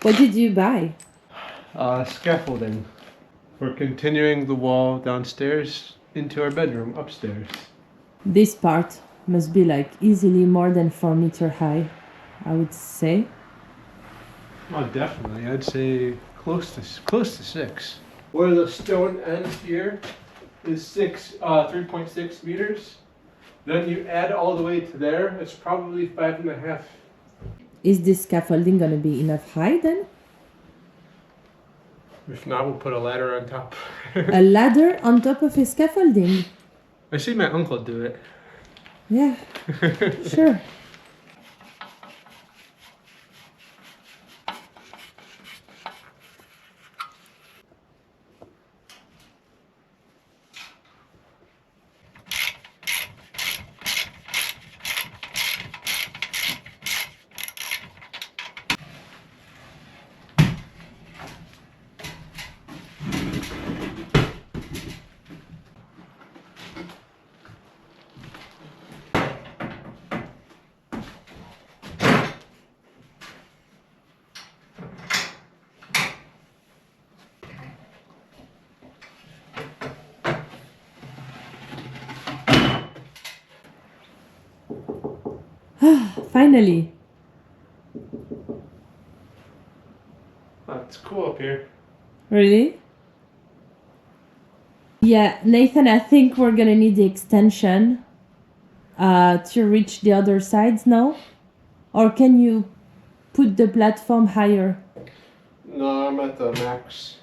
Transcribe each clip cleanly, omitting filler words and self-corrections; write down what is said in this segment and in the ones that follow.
What did you buy? Scaffolding for continuing the wall downstairs into our bedroom upstairs. This part must be like easily more than 4 meters high, I would say. Oh, definitely. I'd say close to 6. Where the stone ends here is 3.6 meters. Then you add all the way to there, it's probably 5.5. Is this scaffolding gonna be enough high then? If not, we'll put a ladder on top. A ladder on top of a scaffolding? I see my uncle do it. Yeah, sure. Finally. Oh, it's cool up here. Really? Yeah, Nathan, I think we're gonna need the extension to reach the other sides now. Or can you put the platform higher? No, I'm at the max.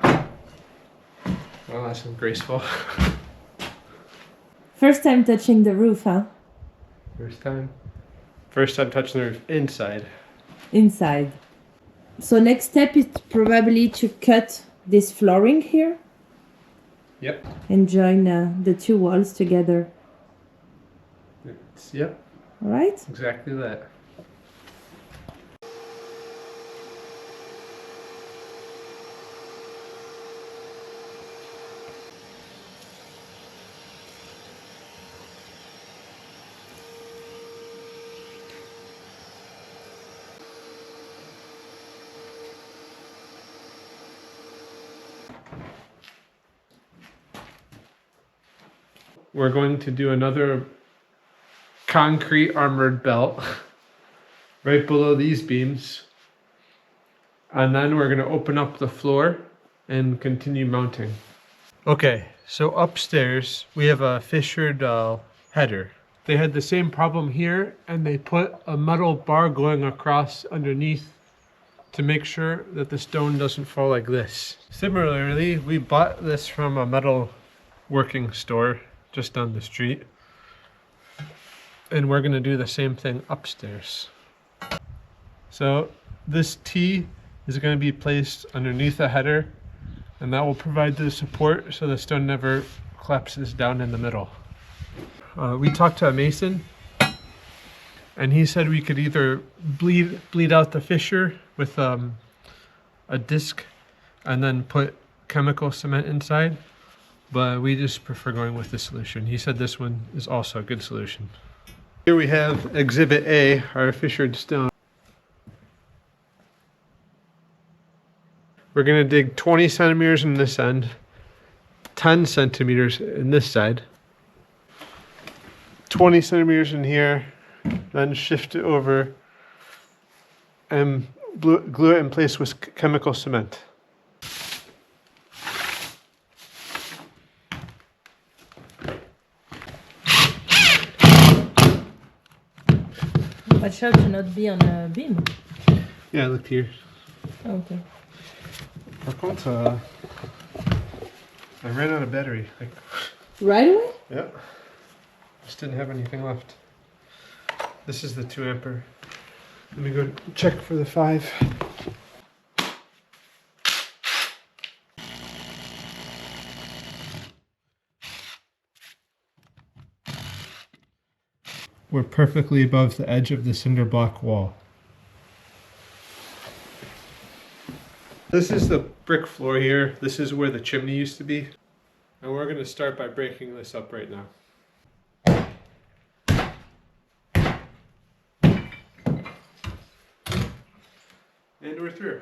Well, that's graceful. First time touching the roof, huh? First time. First time touching the roof inside. Inside. So next step is probably to cut this flooring here. Yep. And join the two walls together. Yep. All right? Exactly that. We're going to do another concrete armored belt right below these beams. And then we're going to open up the floor and continue mounting. Okay, so upstairs we have a fissured header. They had the same problem here and they put a metal bar going across underneath to make sure that the stone doesn't fall like this. Similarly, we bought this from a metal working store just down the street. And we're gonna do the same thing upstairs. So this T is gonna be placed underneath the header and that will provide the support so the stone never collapses down in the middle. We talked to a mason and he said we could either bleed out the fissure with a disc and then put chemical cement inside, but we just prefer going with this solution. He said this one is also a good solution. Here we have Exhibit A, our fissured stone. We're gonna dig 20 centimeters in this end, 10 centimeters in this side, 20 centimeters in here, then shift it over and glue it in place with chemical cement. Watch out to not be on a beam. Yeah, look here. Okay. Par contre, I ran out of battery. Right away? Yeah. Just didn't have anything left. This is the 2 ampere. Let me go check for the 5. We're perfectly above the edge of the cinder block wall. This is the brick floor here. This is where the chimney used to be. And we're going to start by breaking this up right now. And we're through.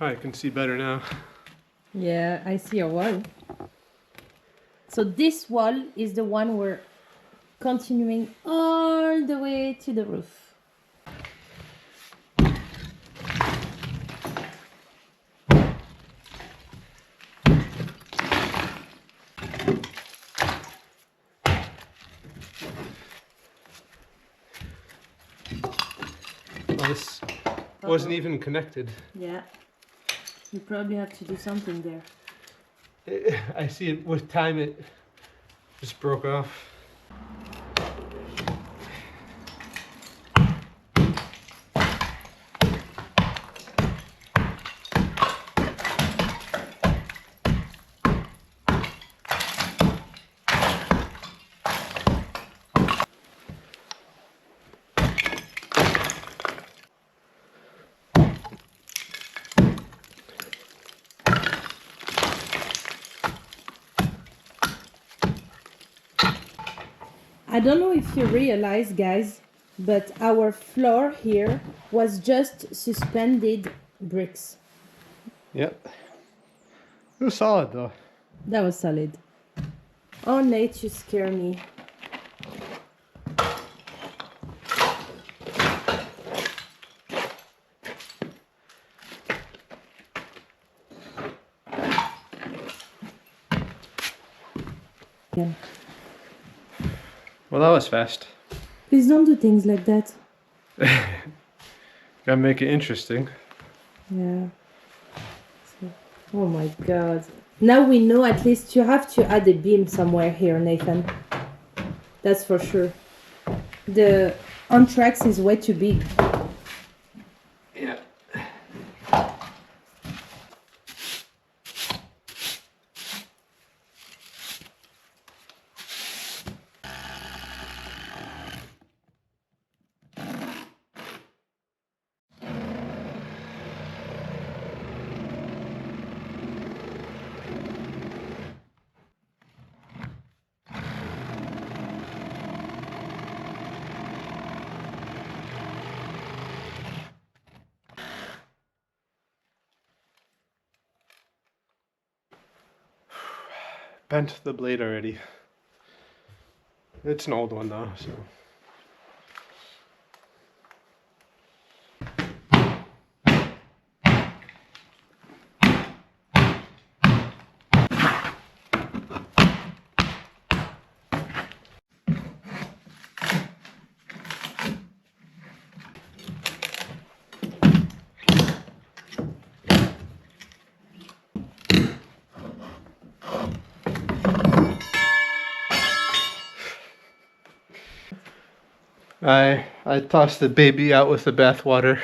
I can see better now. Yeah, I see a wall. So this wall is the one we're continuing all the way to the roof. Well, this wasn't even connected. Yeah. You probably have to do something there. I see it with time it just broke off. I don't know if you realize, guys, but our floor here was just suspended bricks. Yep. It was solid though. That was solid. Oh, Nate, you scare me. Yeah. Well, that was fast. Please don't do things like that. Gotta make it interesting. Yeah. Oh my god. Now we know at least you have to add a beam somewhere here, Nathan. That's for sure. The anthrax is way too big. Yeah. Bent the blade already. It's an old one though, so. I tossed the baby out with the bathwater.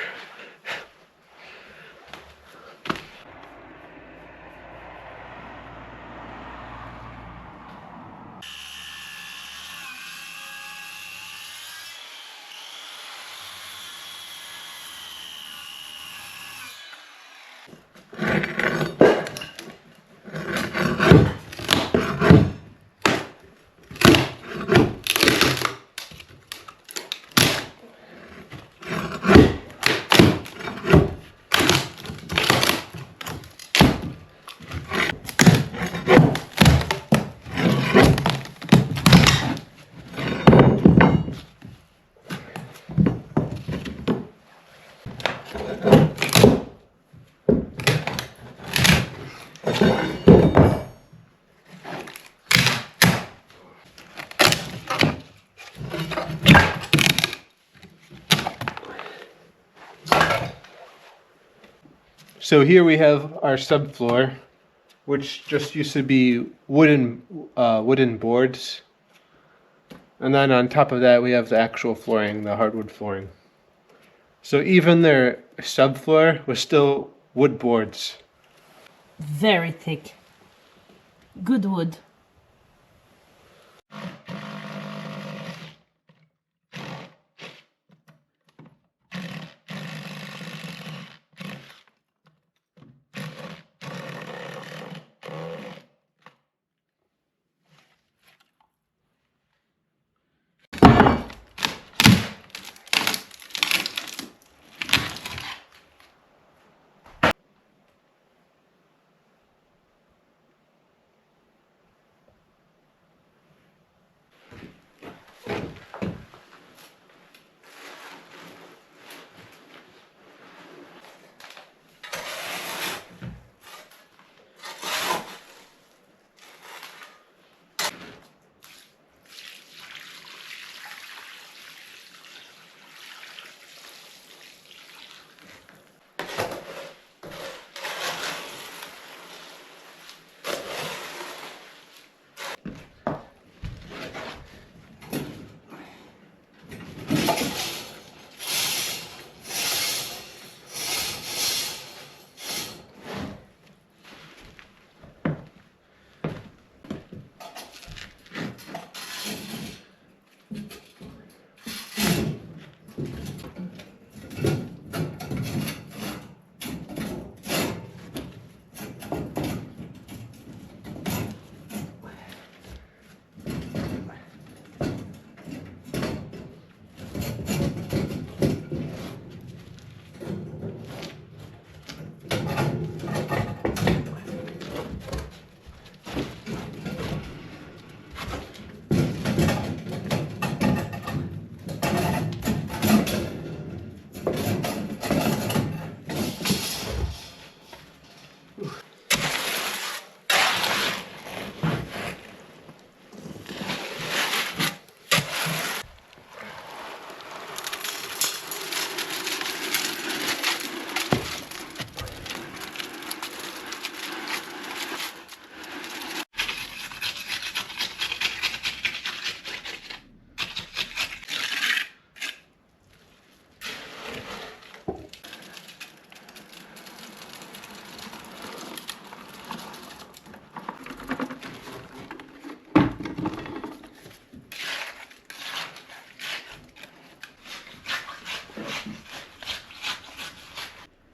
So here we have our subfloor, which just used to be wooden boards. And then on top of that, we have the actual flooring, the hardwood flooring. So even their subfloor was still wood boards. Very thick. Good wood.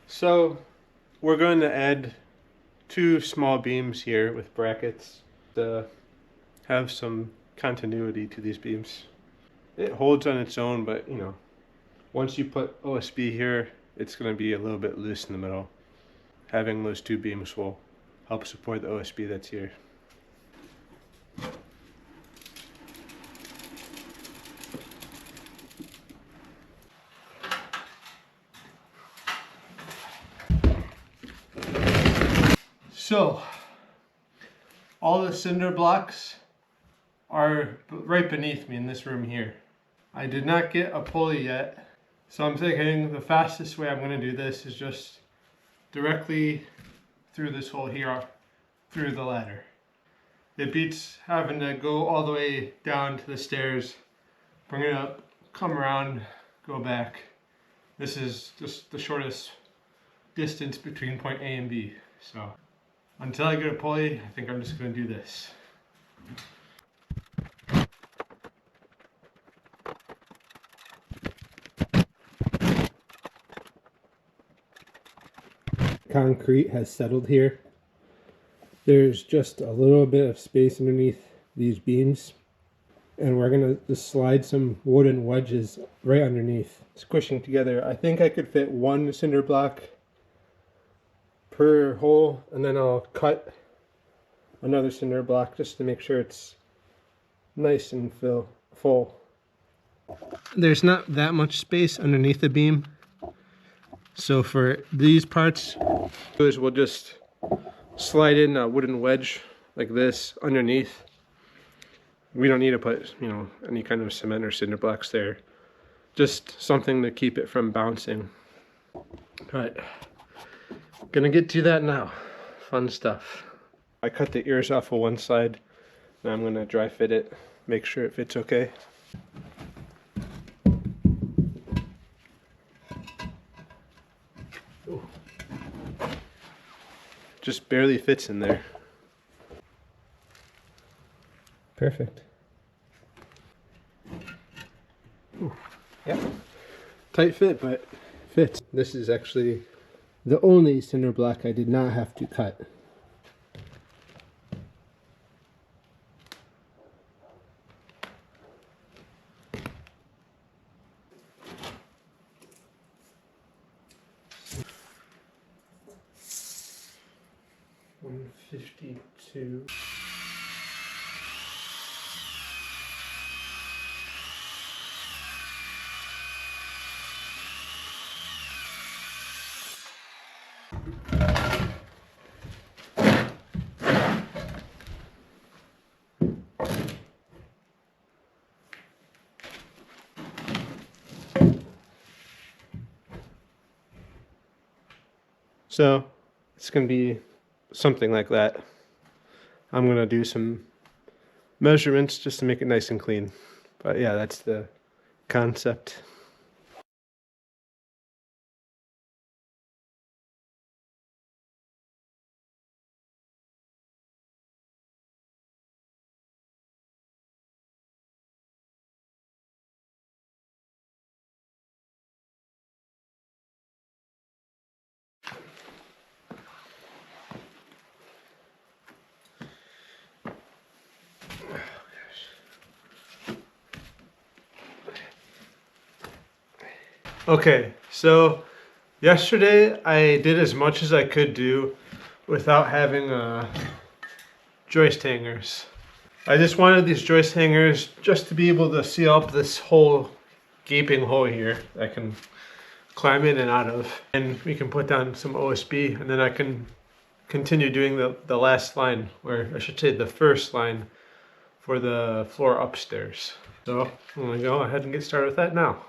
So we're going to add 2 small beams here with brackets to have some continuity to these beams. It holds on its own, but you know, once you put OSB here, it's going to be a little bit loose in the middle. Having those 2 beams will help support the OSB that's here. So, all the cinder blocks are right beneath me in this room here. I did not get a pulley yet, so I'm thinking the fastest way I'm going to do this is just directly through this hole here, through the ladder. It beats having to go all the way down to the stairs, bring it up, come around, go back. This is just the shortest distance between point A and B, so until I get a pulley, I think I'm just going to do this. Concrete has settled here. There's just a little bit of space underneath these beams, and we're going to just slide some wooden wedges right underneath, squishing together. I think I could fit 1 cinder block per hole, and then I'll cut another cinder block just to make sure it's nice and full. There's not that much space underneath the beam, so for these parts, we'll just slide in a wooden wedge like this underneath. We don't need to put, you know, any kind of cement or cinder blocks there. Just something to keep it from bouncing. But Gonna get to that now. Fun stuff. I cut the ears off of one side. Now I'm gonna dry fit it, make sure it fits okay. Ooh. Just barely fits in there. Perfect. Ooh. Yep. Tight fit, but fits. This is actually the only cinder block I did not have to cut. $152. So it's going to be something like that. I'm going to do some measurements just to make it nice and clean. But yeah, that's the concept. Okay, so yesterday I did as much as I could do without having joist hangers. I just wanted these joist hangers just to be able to seal up this whole gaping hole here that I can climb in and out of. And we can put down some OSB and then I can continue doing the last line, or I should say the first line for the floor upstairs. So I'm gonna go ahead and get started with that now.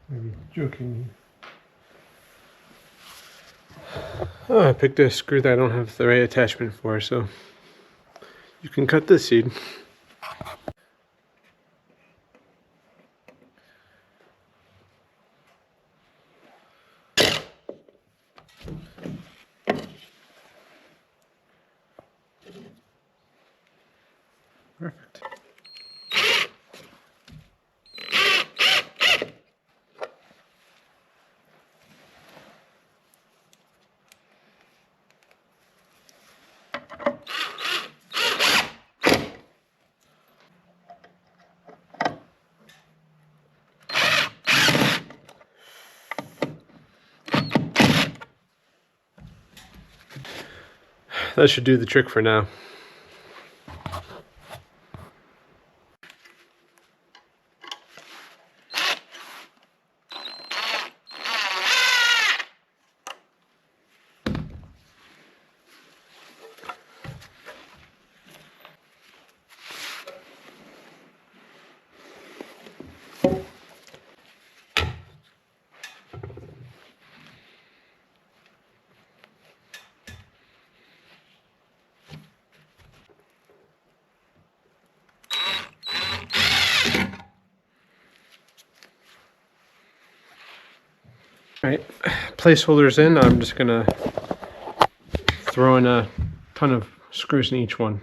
Maybe joking. Oh, I picked a screw that I don't have the right attachment for, so you can cut this seed. Perfect. That should do the trick for now. Alright, placeholders in. I'm just gonna throw in a ton of screws in each one.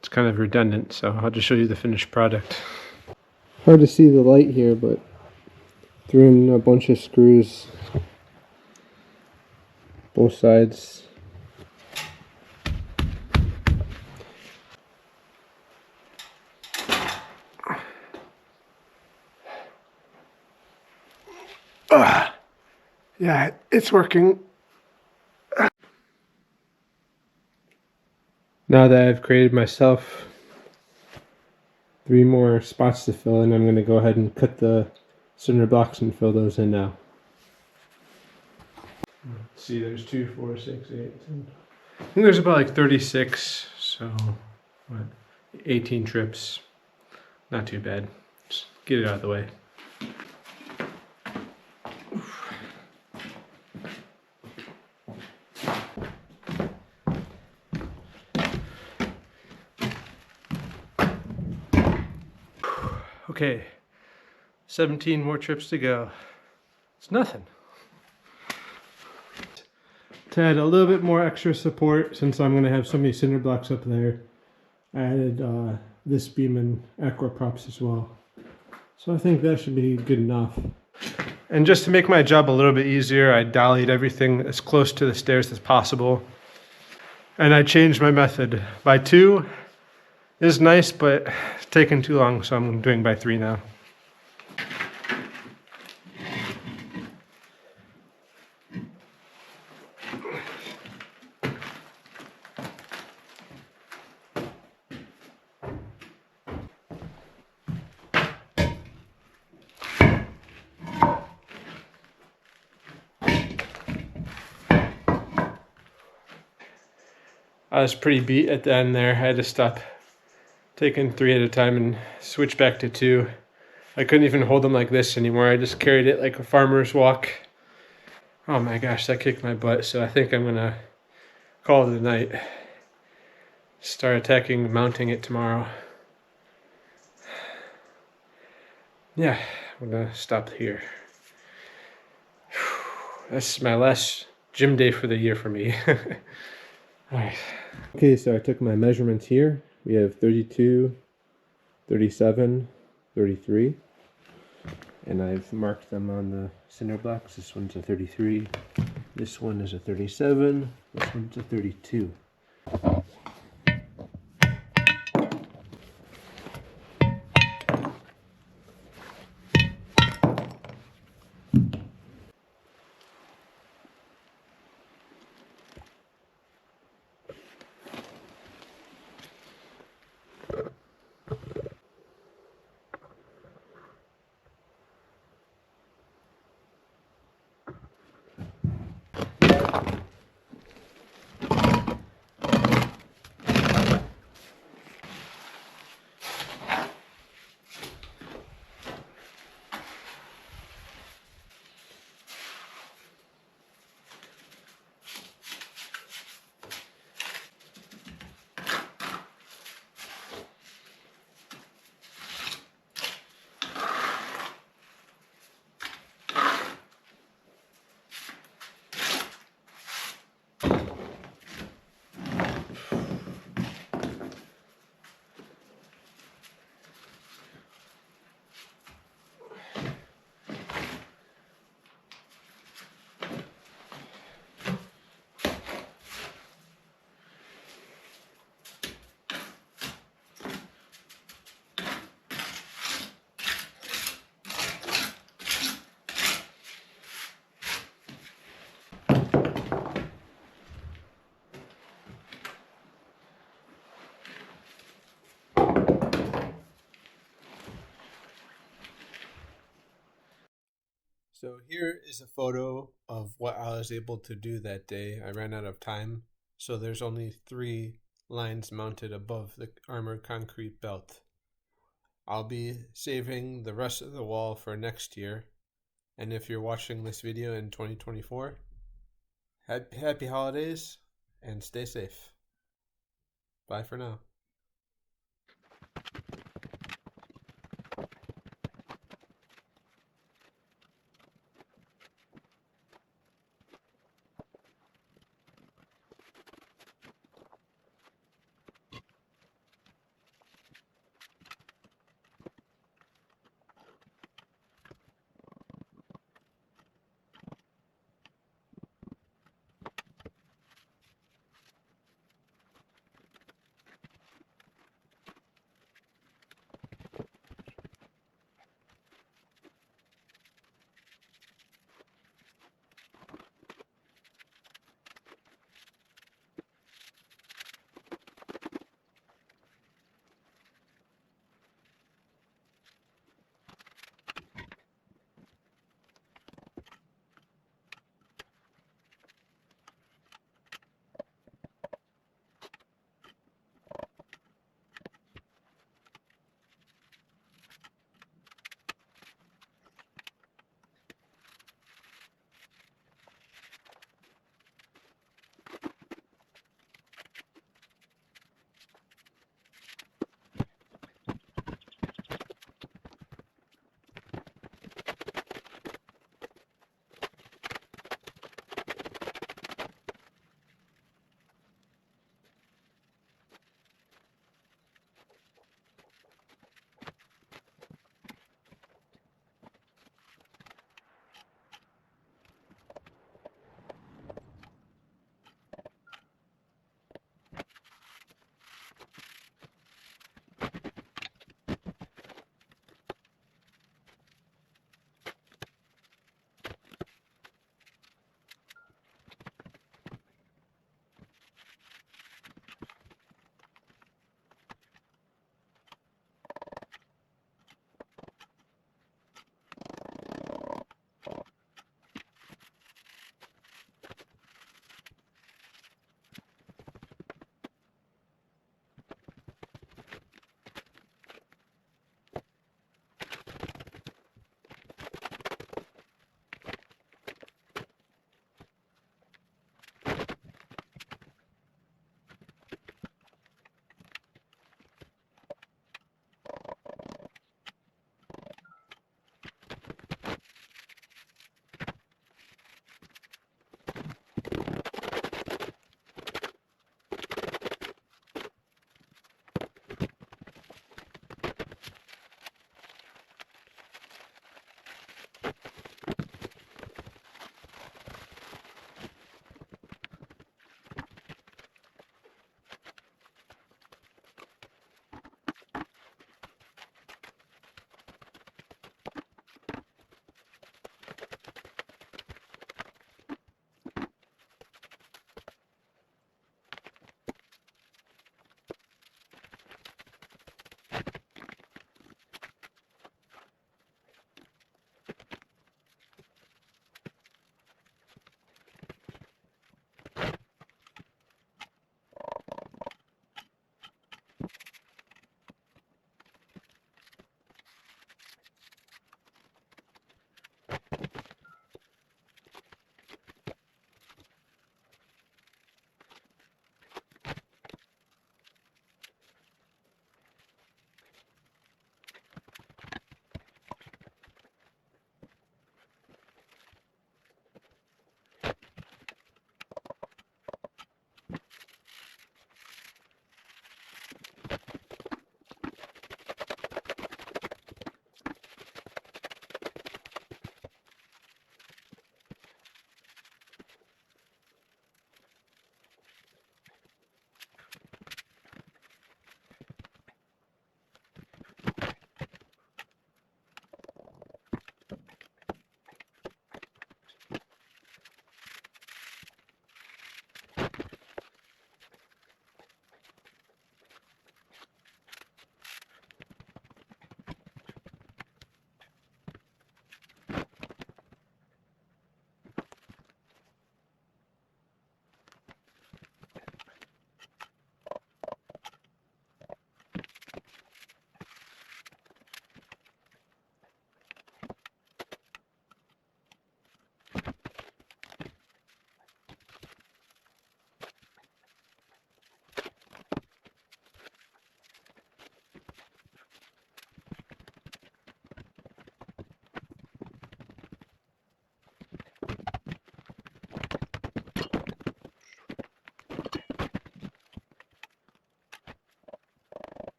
It's kind of redundant, so I'll just show you the finished product. Hard to see the light here, but threw in a bunch of screws, both sides. Yeah, it's working. Now that I've created myself 3 more spots to fill in, I'm going to go ahead and cut the cinder blocks and fill those in now. Let's see, there's 2, 4, 6, 8, 10. I think there's about like 36, so what, 18 trips. Not too bad. Just get it out of the way. Okay, 17 more trips to go. It's nothing. To add a little bit more extra support, since I'm going to have so many cinder blocks up there, I added this beam and aqua props as well. So I think that should be good enough. And just to make my job a little bit easier, I dollied everything as close to the stairs as possible. And I changed my method. By 2 is nice, but it's taking too long, so I'm doing by 3 now. I was pretty beat at the end there. I had to stop taking 3 at a time and switch back to 2. I couldn't even hold them like this anymore. I just carried it like a farmer's walk. Oh my gosh, that kicked my butt. So I think I'm gonna call it a night. Start attacking, mounting it tomorrow. Yeah, I'm gonna stop here. That's my last gym day for the year for me. Alright. Okay, so I took my measurements here. We have 32, 37, 33. And I've marked them on the cinder blocks. This one's a 33. This one is a 37. This one's a 32. So here is a photo of what I was able to do that day. I ran out of time, so there's only 3 lines mounted above the armored concrete belt. I'll be saving the rest of the wall for next year, and if you're watching this video in 2024, happy holidays and stay safe. Bye for now.